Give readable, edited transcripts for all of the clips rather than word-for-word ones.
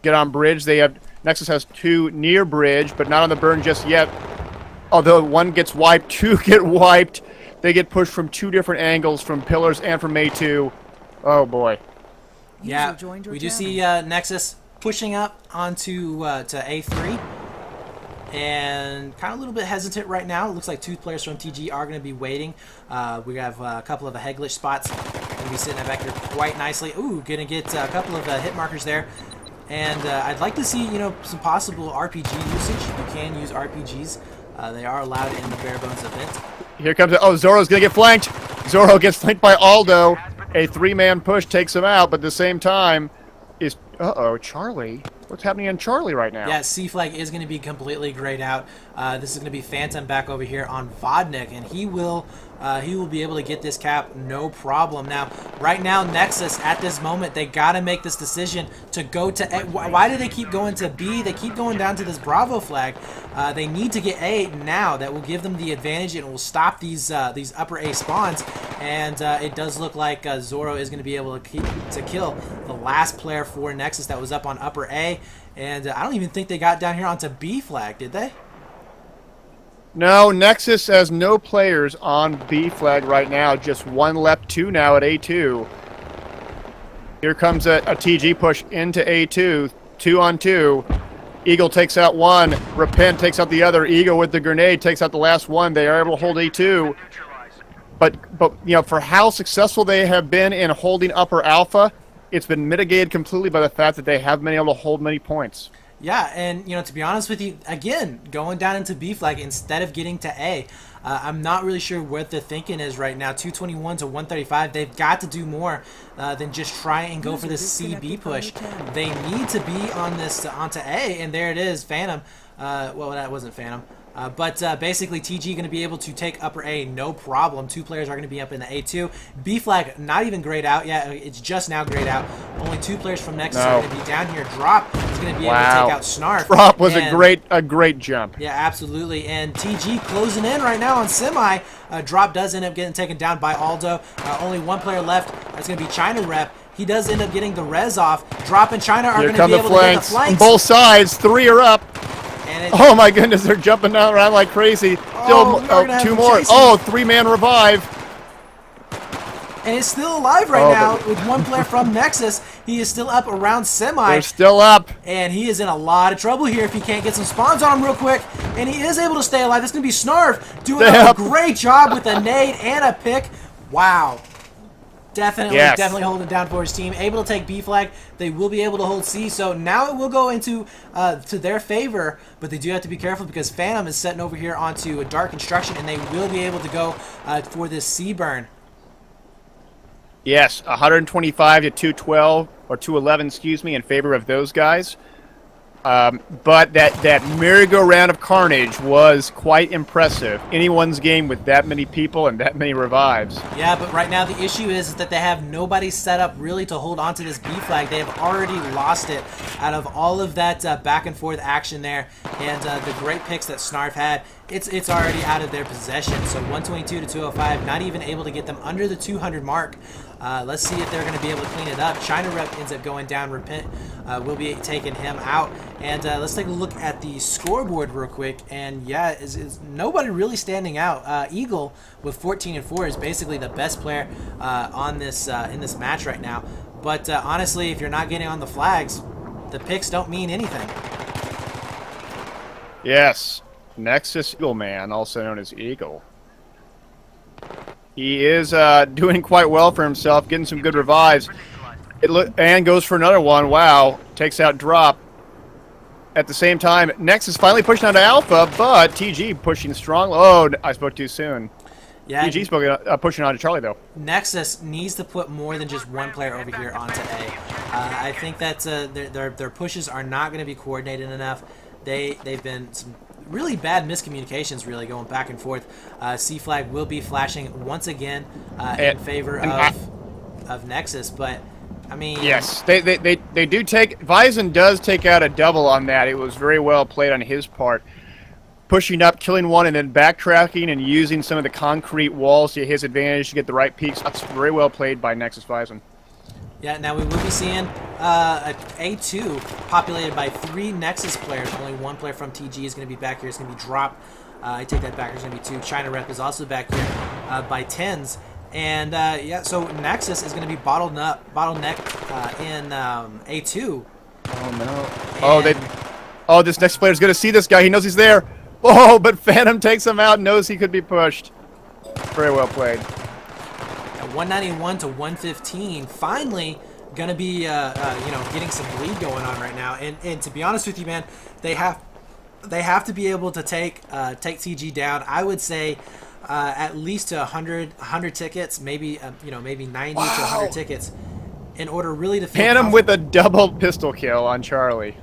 get on bridge. They have Nexus has 2 near bridge, but not on the burn just yet. Although one gets wiped, 2 get wiped. They get pushed from 2 different angles, from pillars and from A2. Oh boy. Yeah, we do see Nexus pushing up onto to A3. And kind of a little bit hesitant right now. It looks like 2 players from TG are going to be waiting. We have a couple of the head glitch spots. Going to be sitting back here quite nicely. Ooh, going to get a couple of hit markers there. And I'd like to see, some possible RPG usage. You can use RPGs. They are allowed in the Barebones event. Here comes it. Oh, Zoro's going to get flanked. Zoro gets flanked by Aldo. A 3-man push takes him out, but at the same time is... Uh-oh, Charlie. What's happening on Charlie right now? Yeah, C-Flag is going to be completely grayed out. This is going to be Phantom back over here on Vodnik, and he will be able to get this cap no problem. Now, right now, Nexus, at this moment, they got to make this decision to go to A. Why do they keep going to B? They keep going down to this Bravo flag. They need to get A now. That will give them the advantage, and it will stop these upper A spawns. And it does look like Zoro is going to be able to kill the last player for Nexus that was up on upper A. And I don't even think they got down here onto B flag, did they? No, Nexus has no players on B flag right now. Just 1 left, 2 now at A2. Here comes a TG push into A2. 2 on 2. Eagle takes out 1. Repent takes out the other. Eagle with the grenade takes out the last one. They are able to hold A2. But for how successful they have been in holding upper alpha, it's been mitigated completely by the fact that they have been able to hold many points. Yeah, and to be honest with you, again, going down into B flag instead of getting to A, I'm not really sure what the thinking is right now. 221 to 135, they've got to do more than just try and go for this CB push. They need to be on this onto A, and there it is, Phantom. Well, that wasn't Phantom. But basically, TG going to be able to take upper A, no problem. 2 players are going to be up in the A2. B flag, not even grayed out. Yeah, it's just now grayed out. Only 2 players from Nexus are going to be down here. Drop is going to be able to take out Snarf. Drop was a great jump. Yeah, absolutely. And TG closing in right now on Semi. Drop does end up getting taken down by Aldo. Only 1 player left. That's going to be China Rep. He does end up getting the res off. Drop and China are going to be able to get the flanks. Both sides, 3 are up. Oh my goodness, they're jumping around like crazy. Still 2 more. Oh, 3-man revive. And it's still alive right now with 1 player from Nexus. He is still up around Semi. They're still up. And he is in a lot of trouble here if he can't get some spawns on him real quick. And he is able to stay alive. That's going to be Snarf doing a great job with a nade and a pick. Wow. Definitely holding down for his team. Able to take B flag. They will be able to hold C. So now it will go into to their favor. But they do have to be careful because Phantom is setting over here onto a dark construction, and they will be able to go for this C burn. Yes, 125 to 212 or 211, excuse me, in favor of those guys. But that merry-go-round of carnage was quite impressive. Anyone's game with that many people and that many revives. Yeah, but right now the issue is that they have nobody set up really to hold on to this B flag. They have already lost it out of all of that back and forth action there, and the great picks that Snarf had. It's already out of their possession. So 122 to 205, not even able to get them under the 200 mark. Let's see if they're going to be able to clean it up. China Rep ends up going down. Repent will be taking him out. And let's take a look at the scoreboard real quick. And yeah, is nobody really standing out. Eagle with 14 and 4 is basically the best player on this in this match right now. But honestly, if you're not getting on the flags, the picks don't mean anything. Yes, Nexus Eagle Man, also known as Eagle. He is doing quite well for himself, getting some good revives. And goes for another one. Wow, takes out Drop. At the same time, Nexus finally pushing out to Alpha, but TG pushing strong. Oh, I spoke too soon. Yeah, TG's pushing on to Charlie, though. Nexus needs to put more than just 1 player over here onto A. I think that their pushes are not going to be coordinated enough. They've been some really bad miscommunications, really, going back and forth. C-Flag will be flashing once again in favor of Nexus, but I mean... Yes, they do take... Bison does take out a double on that. It was very well played on his part. Pushing up, killing one, and then backtracking and using some of the concrete walls to his advantage to get the right peaks. That's very well played by Nexus Bison. Yeah, now we will be seeing A2 populated by 3 Nexus players. Only 1 player from TG is going to be back here. It's going to be dropped. I take that back. There's going to be 2. China Rep is also back here by 10s. And yeah, so Nexus is going to be bottlenecked in A2. Oh no! Oh, this next player is going to see this guy. He knows he's there. Oh, but Phantom takes him out. Knows he could be pushed. Very well played. At 191 to 115. Finally, going to be getting some bleed going on right now. And to be honest with you, man, they have to be able to take TG down. I would say at least to 100 tickets, maybe maybe 90 to 100 tickets, in order really to feel Phantom with a double pistol kill on Charlie.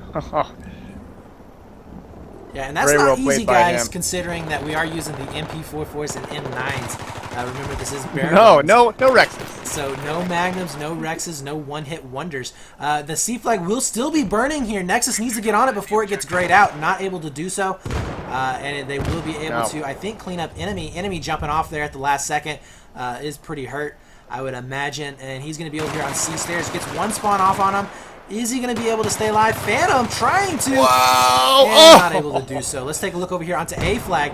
Yeah, and that's Very not well easy, by guys, him. considering that we are using the MP44s and M9s. Remember, this is Barebones. No Rexes. So no Magnums, no Rexes, no one-hit wonders. The C flag will still be burning here. Nexus needs to get on it before it gets grayed out. Not able to do so. And they will be able to, I think, clean up enemy. Enemy jumping off there at the last second is pretty hurt, I would imagine. And he's going to be over here on C stairs. Gets 1 spawn off on him. Is he going to be able to stay alive? Phantom trying to. Wow! And not able to do so. Let's take a look over here onto A flag.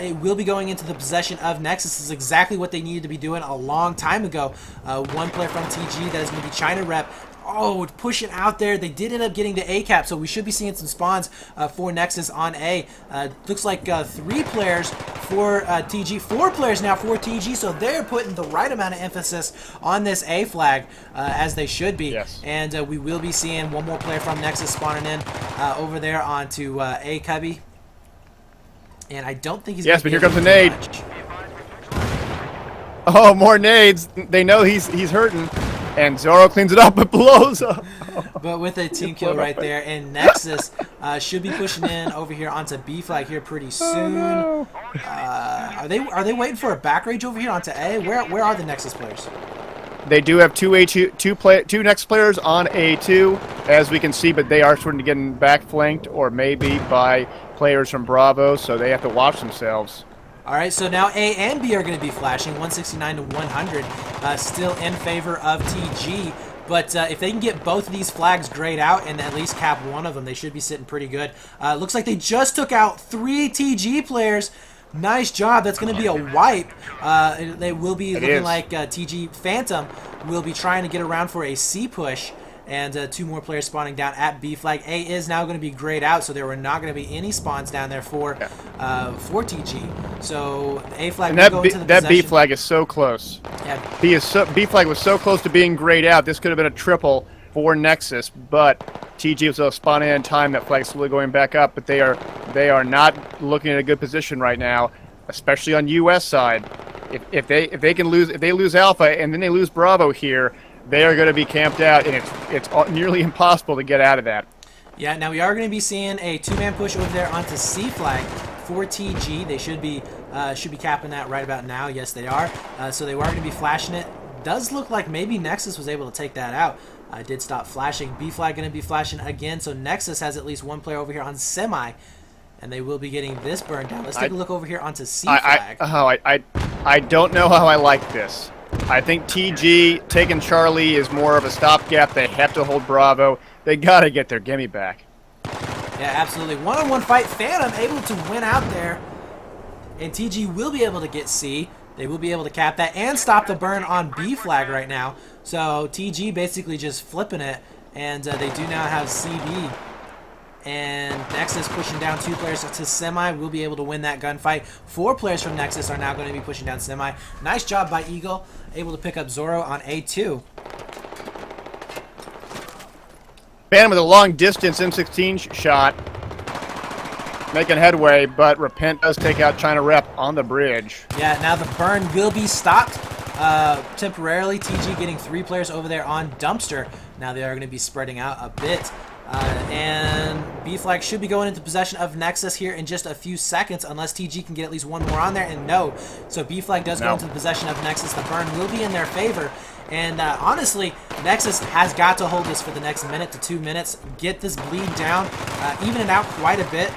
It will be going into the possession of Nexus. This is exactly what they needed to be doing a long time ago. 1 player from TG, that is going to be China Rep. Oh, pushing out there. They did end up getting the A cap, so we should be seeing some spawns for Nexus on A. Looks like 3 players for TG, 4 players now for TG, so they're putting the right amount of emphasis on this A flag, as they should be. Yes. And we will be seeing 1 more player from Nexus spawning in over there onto A cubby. And I don't think he's. Yes, but here comes a nade. Oh, more nades. They know he's hurting. And Zoro cleans it up, but blows up. But with a team kill right there, and Nexus should be pushing in over here onto B flag here pretty soon. Oh, no. Are they waiting for a back rage over here onto A? Where are the Nexus players? They do have two Nexus players on A2, as we can see, but they are sort of getting back flanked, or maybe by players from Bravo, so they have to watch themselves. All right, so now A and B are going to be flashing, 169 to 100, still in favor of TG. But if they can get both of these flags grayed out and at least cap 1 of them, they should be sitting pretty good. Looks like they just took out 3 TG players. Nice job. That's going to be a wipe. They will be looking like TG Phantom will be trying to get around for a C push. And 2 more players spawning down at B flag. A is now going to be grayed out, so there were not going to be any spawns down there for TG. So A flag will go into the possession. That B flag is so close. Yeah. B flag was so close to being grayed out. This could have been a triple for Nexus, but TG was spawning in time. That flag's slowly going back up, but they are not looking at a good position right now, especially on US side. If they lose Alpha and then they lose Bravo here, they are going to be camped out, and it's nearly impossible to get out of that. Yeah, now we are going to be seeing a 2-man push over there onto C flag for TG. They should be capping that right about now. Yes, they are. So they are going to be flashing it. Does look like maybe Nexus was able to take that out. Did stop flashing. B flag going to be flashing again. So Nexus has at least 1 player over here on semi, and they will be getting this burned down. Let's take a look over here onto C flag. I don't know how I like this. I think TG taking Charlie is more of a stopgap. They have to hold Bravo. They got to get their gimme back. Yeah, absolutely. One-on-one fight. Phantom able to win out there. And TG will be able to get C. They will be able to cap that and stop the burn on B flag right now. So TG basically just flipping it. And they do now have CB. And Nexus pushing down 2 players to semi. Will be able to win that gunfight. 4 players from Nexus are now going to be pushing down semi. Nice job by Eagle. Able to pick up Zoro on A2. Phantom with a long distance M16 shot. Making headway, but Repent does take out China Rep on the bridge. Yeah, now the burn will be stopped temporarily. TG getting 3 players over there on Dumpster. Now they are going to be spreading out a bit. And B flag should be going into possession of Nexus here in just a few seconds, unless TG can get at least 1 more on there, and no. So B flag does go into the possession of Nexus. The burn will be in their favor. And honestly, Nexus has got to hold this for the next minute to 2 minutes, get this bleed down, even it out quite a bit.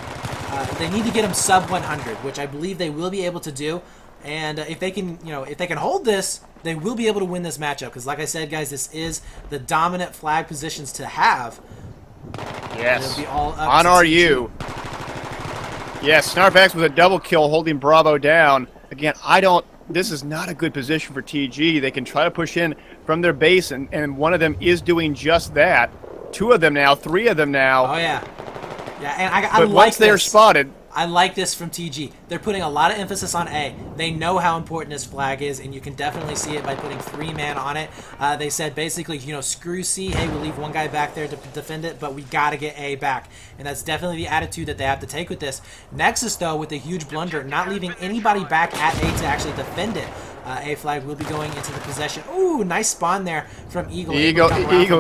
They need to get him sub 100, which I believe they will be able to do. And if they can, if they can hold this, they will be able to win this matchup. Because like I said, guys, this is the dominant flag positions to have. Yes. It'll be all up on to RU. TG. Yes, Snarfax with a double kill holding Bravo down. Again, this is not a good position for TG. They can try to push in from their base, and one of them is doing just that. 2 of them now, 3 of them now. Oh, yeah. Yeah, and I But like once they're this. spotted, I like this from TG. They're putting a lot of emphasis on A. They know how important this flag is, and you can definitely see it by putting 3-man on it. They said basically, screw C. Hey, we'll leave one guy back there to defend it, but we got to get A back. And that's definitely the attitude that they have to take with this. Nexus, though, with a huge blunder, not leaving anybody back at A to actually defend it. A flag will be going into the possession. Ooh, nice spawn there from Eagle. Eagle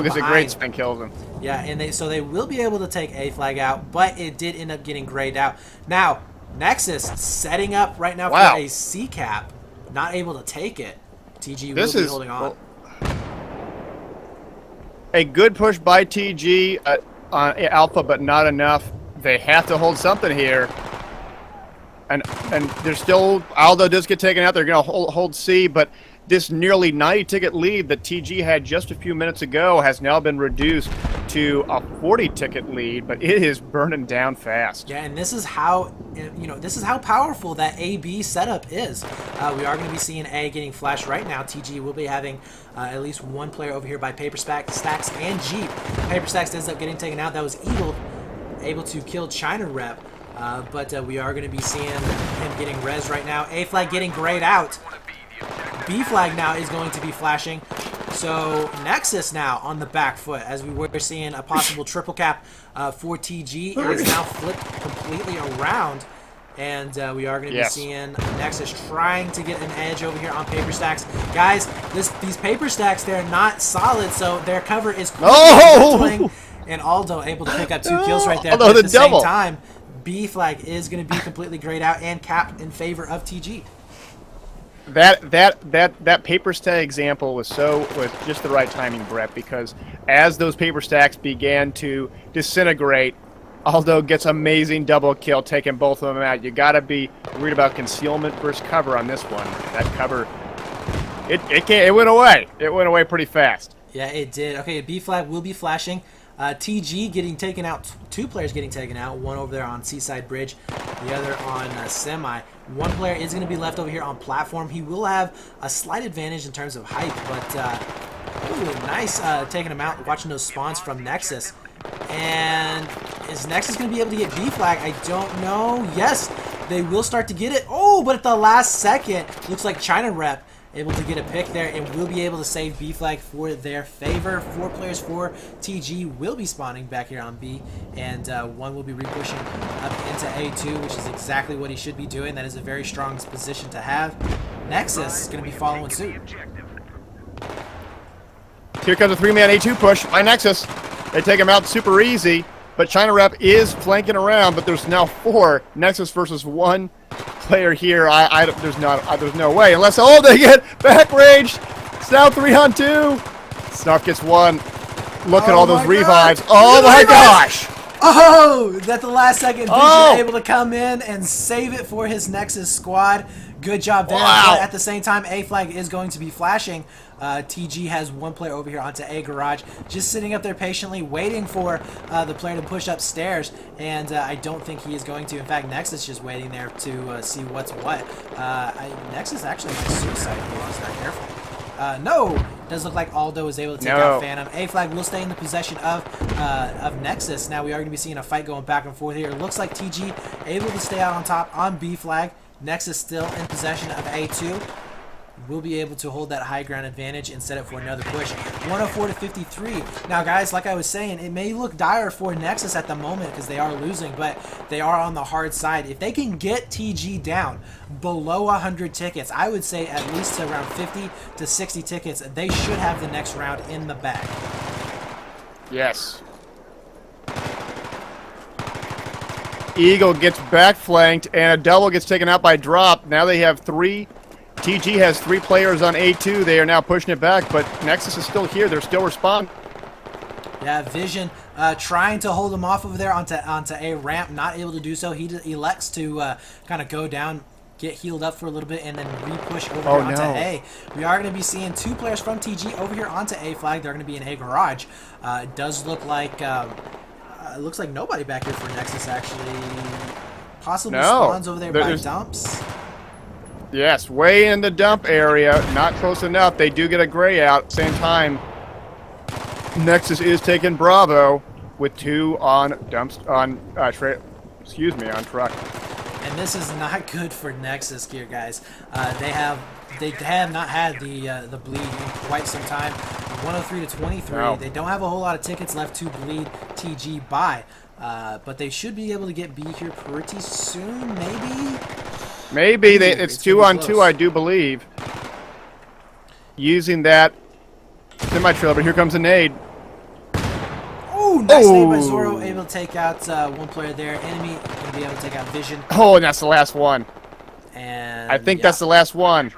gets a great spin, kills him. Yeah, and so they will be able to take A flag out, but it did end up getting grayed out. Now, Nexus setting up right now for a C cap, not able to take it. TG will be holding on. A good push by TG on Alpha, but not enough. They have to hold something here. And they're still, Aldo does get taken out. They're going to hold C, but this nearly 90-ticket lead that TG had just a few minutes ago has now been reduced to a 40-ticket lead, but it is burning down fast. Yeah, and this is how, this is how powerful that AB setup is. We are going to be seeing A getting flashed right now. TG will be having at least one player over here by Paper Stacks and Jeep. Paper Stacks ends up getting taken out. That was Eagle able to kill China Rep. But we are going to be seeing him getting res right now. A flag getting grayed out. B flag now is going to be flashing. So Nexus now on the back foot, as we were seeing a possible triple cap for TG. It is now flipped completely around. And we are going to be seeing Nexus trying to get an edge over here on Paper Stacks. Guys, these Paper Stacks, they're not solid, so their cover is quickly and Aldo able to pick up 2 kills right there. But at the same time, B flag is going to be completely grayed out and capped in favor of TG. That paper stack example was just the right timing, Brett, because as those paper stacks began to disintegrate, Aldo gets amazing double kill, taking both of them out. You got to be worried about concealment versus cover on this one. That cover, it went away. It went away pretty fast. Yeah, it did. Okay, B flag will be flashing. TG getting taken out, 2 players getting taken out, one over there on Seaside Bridge, the other on Semi. One player is going to be left over here on platform. He will have a slight advantage in terms of height, but ooh, nice taking him out, watching those spawns from Nexus. And is Nexus going to be able to get B flag? I don't know. Yes, they will start to get it. Oh, but at the last second, looks like China Rep able to get a pick there and will be able to save B flag for their favor. 4 players for TG will be spawning back here on B, and one will be re-pushing up into A2, which is exactly what he should be doing. That is a very strong position to have. Nexus is going to be following suit. Here comes a 3-man A2 push by Nexus. They take him out super easy, but China Rep is flanking around, but there's now 4 Nexus versus 1 player here. There's no way unless they get back ranged. It's now 3-on-2. Snarf gets 1. Look at all those revives. Oh my gosh! Oh, at the last second, Vision able to come in and save it for his Nexus squad. Good job there. Wow. But at the same time, A flag is going to be flashing. TG has 1 player over here onto A garage, just sitting up there patiently waiting for the player to push upstairs, and I don't think he is going to. In fact, Nexus just waiting there to see what's what. Nexus actually might suicide here if he's not careful. No! Does look like Aldo is able to take out Phantom. A flag will stay in the possession of Nexus. Now we are going to be seeing a fight going back and forth here. It looks like TG able to stay out on top on B flag. Nexus still in possession of A2. Will be able to hold that high ground advantage and set it for another push. 104 to 53. Now, guys, like I was saying, it may look dire for Nexus at the moment because they are losing, but they are on the hard side. If they can get TG down below 100 tickets, I would say at least to around 50 to 60 tickets, they should have the next round in the bag. Yes. Eagle gets back flanked, and a double gets taken out by Drop. Now they have 3. TG has 3 players on A2. They are now pushing it back, but Nexus is still here. They're still responding. Yeah, Vision trying to hold him off over there onto A ramp, not able to do so. He elects to kind of go down get healed up for a little bit, and then re-push over Oh, here onto no. A. We are going to be seeing 2 players from TG over here onto A flag. They're going to be in A garage. It does look like it looks like nobody back here for Nexus actually. Possibly spawns over there by dumps. Yes, way in the dump area. Not close enough. They do get a gray out. Same time, Nexus is taking Bravo with 2 on dumps on on truck. And this is not good for Nexus here, guys. They have not had the bleed in quite some time. 103 to 23. No. They don't have a whole lot of tickets left to bleed TG by, but they should be able to get B here pretty soon, maybe. Maybe it's 2 on 2, close. I do believe. Using that semi-trailer, but here comes a nade. Ooh, nice nade by Zoro, able to take out one player there. Enemy going to be able to take out Vision. Oh, and that's the last one. And I think that's the last one.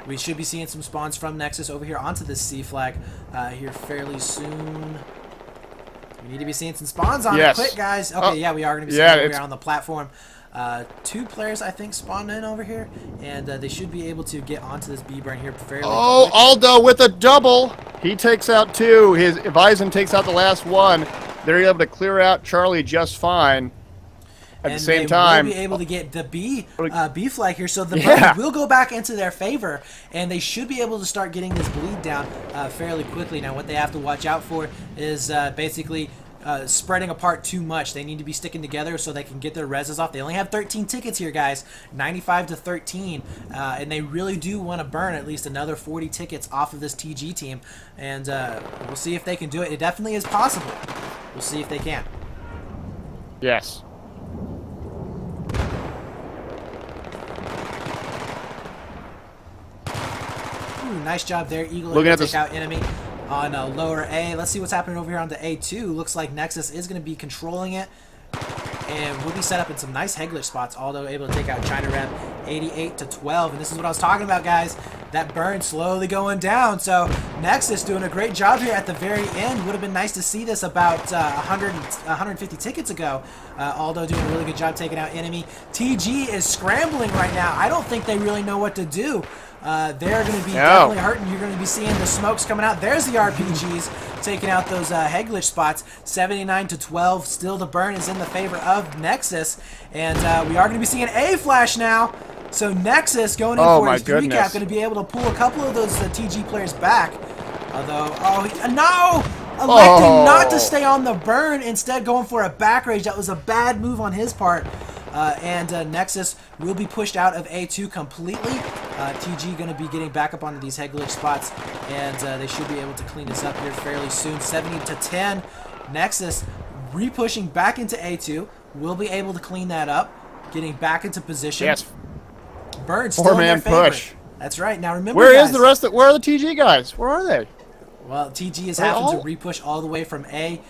we should be seeing some spawns from Nexus over here onto this C flag here fairly soon. We need to be seeing some spawns on it quick, guys. Okay, yeah, we are going to be seeing over here on the platform. 2 players, I think, spawned in over here, and they should be able to get onto this B burn here fairly quick. Aldo with a double. He takes out 2. His Bison takes out the last one. They're able to clear out Charlie just fine. At the same time, they will be able to get the B flag here, so the burn will go back into their favor, and they should be able to start getting this bleed down fairly quickly. Now, what they have to watch out for is basically spreading apart too much. They need to be sticking together so they can get their reses off. They only have 13 tickets here, guys, 95 to 13, and they really do want to burn at least another 40 tickets off of this TG team, and we'll see if they can do it. It definitely is possible. We'll see if they can. yes. Ooh, nice job there. Eagle Looking at take out enemy on lower A. Let's see what's happening over here on the A2. Looks like Nexus is going to be controlling it. And we'll be set up in some nice Hegler spots, although able to take out China Rem 88 to 12. And this is what I was talking about, guys. That burn slowly going down. So Nexus doing a great job here at the very end. Would have been nice to see this about 150 tickets ago. Although doing a really good job taking out enemy. TG is scrambling right now. I don't think they really know what to do. They're going to be definitely hurting. You're going to be seeing the smokes coming out. There's the RPGs taking out those Heglish spots. 79 to 12. Still the burn is in the favor of Nexus. And we are going to be seeing A flash now. So Nexus going in for his recap, going to be able to pull a couple of those TG players back. Although, no! Electing not to stay on the burn, instead going for a back rage. That was a bad move on his part. And Nexus will be pushed out of A2 completely. TG going to be getting back up onto these head glitch spots, and they should be able to clean this up here fairly soon. 70 to 10. Nexus re-pushing back into A2. Will be able to clean that up. Getting back into position. Yes. Burn still in their favor. Push. That's right. Now remember, where guys, is the rest of where are the TG guys? Where are they? Well, TG is having to re-push all the way from A.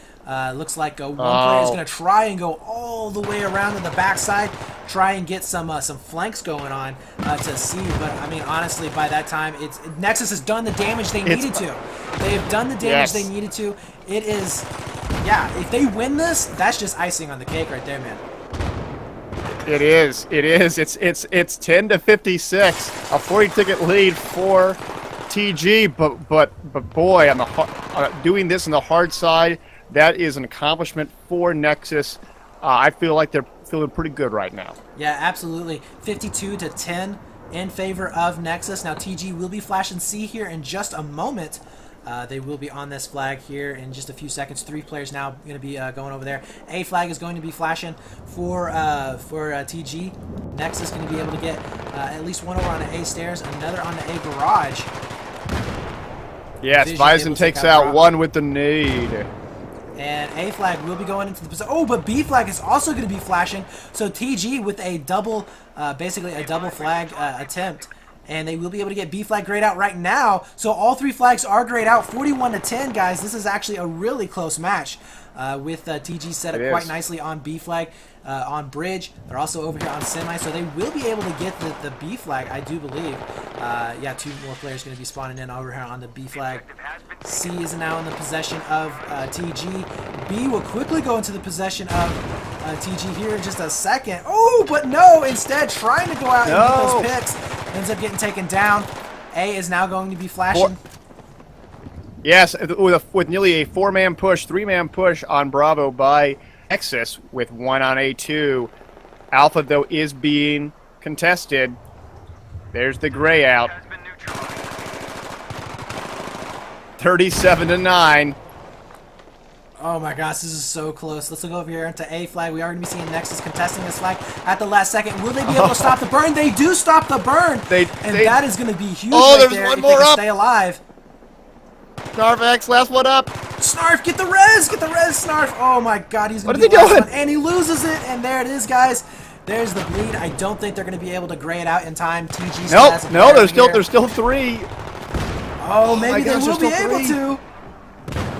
Looks like one player is going to try and go all the way around to the backside, try and get some flanks going on to C. But I mean, honestly, by that time, Nexus has done the damage they needed to. They have done the damage they needed to. It is, yeah. If they win this, that's just icing on the cake right there, man. It is. It is. It's 10 to 56, a 40 ticket lead for TG. But boy, on the doing this on the hard side. That is an accomplishment for Nexus. I feel like they're feeling pretty good right now. Yeah, absolutely. 52 to 10 in favor of Nexus. Now TG will be flashing C here in just a moment. They will be on this flag here in just a few seconds. 3 players now going to be going over there. A flag is going to be flashing for TG. Nexus going to be able to get at least one over on the A stairs, another on the A garage. Yes, Bison takes out one with the nade. And A flag will be going into the position. Oh, but B flag is also going to be flashing. So TG with a double, basically a double flag attempt. And they will be able to get B flag grayed out right now. So all 3 flags are grayed out. 41 to 10, guys. This is actually a really close match. With TG set up quite nicely on B flag, on bridge. They're also over here on semi, so they will be able to get the B flag, I do believe. Yeah, 2 more players going to be spawning in over here on the B flag. C is now in the possession of TG. B will quickly go into the possession of TG here in just a second. Oh, but no, instead trying to go out and get those picks. Ends up getting taken down. A is now going to be flashing. Yes, with nearly a 4-man push, 3-man push on Bravo by Nexus with 1 on A2. Alpha, though, is being contested. There's the gray out. 37-9. Oh my gosh, this is so close. Let's go over here into A flag. We are going to be seeing Nexus contesting this flag at the last second. Will they be able to stop the burn? They do stop the burn. That is going to be huge right there one if more they can up. stay alive. Snarf, last one up. Snarf, get the res! Get the res, Snarf! Oh my god, he's going to What be are the they last doing? one. And he loses it, and there it is, guys. There's the bleed. I don't think they're going to be able to gray it out in time. TG still has a No, player there's still 3. Oh, maybe they will be able to.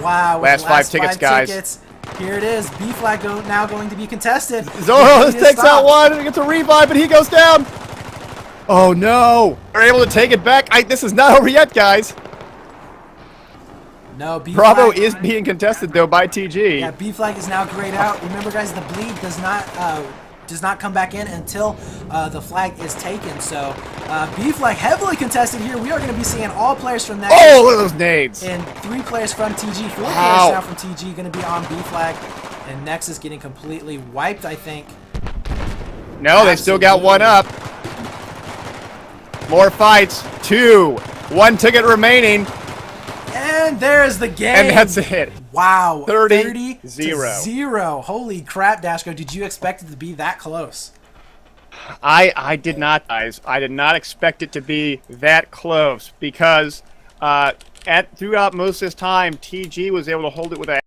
Wow. Last 5 tickets, guys. Tickets. Here it is. B flag now going to be contested. Zoro takes out one. He gets a revive, but he goes down. Oh no! They're able to take it back. This is not over yet, guys. No, B Bravo flag is being contested though by TG. Yeah, B flag is now grayed out. Remember, guys, the bleed does not come back in until the flag is taken. So B flag heavily contested here. We are going to be seeing all players from Nexus. Oh, look at those nades! And 3 players from TG. 4 players now from TG going to be on B flag, and Nexus getting completely wiped, I think. No, they still got 1 up. More fights. 2. 1 ticket remaining. And there's the game. And that's it. Wow. 30-0. Holy crap, Dashko. Did you expect it to be that close? I did not, guys. I did not expect it to be that close because throughout most of this time, TG was able to hold it with a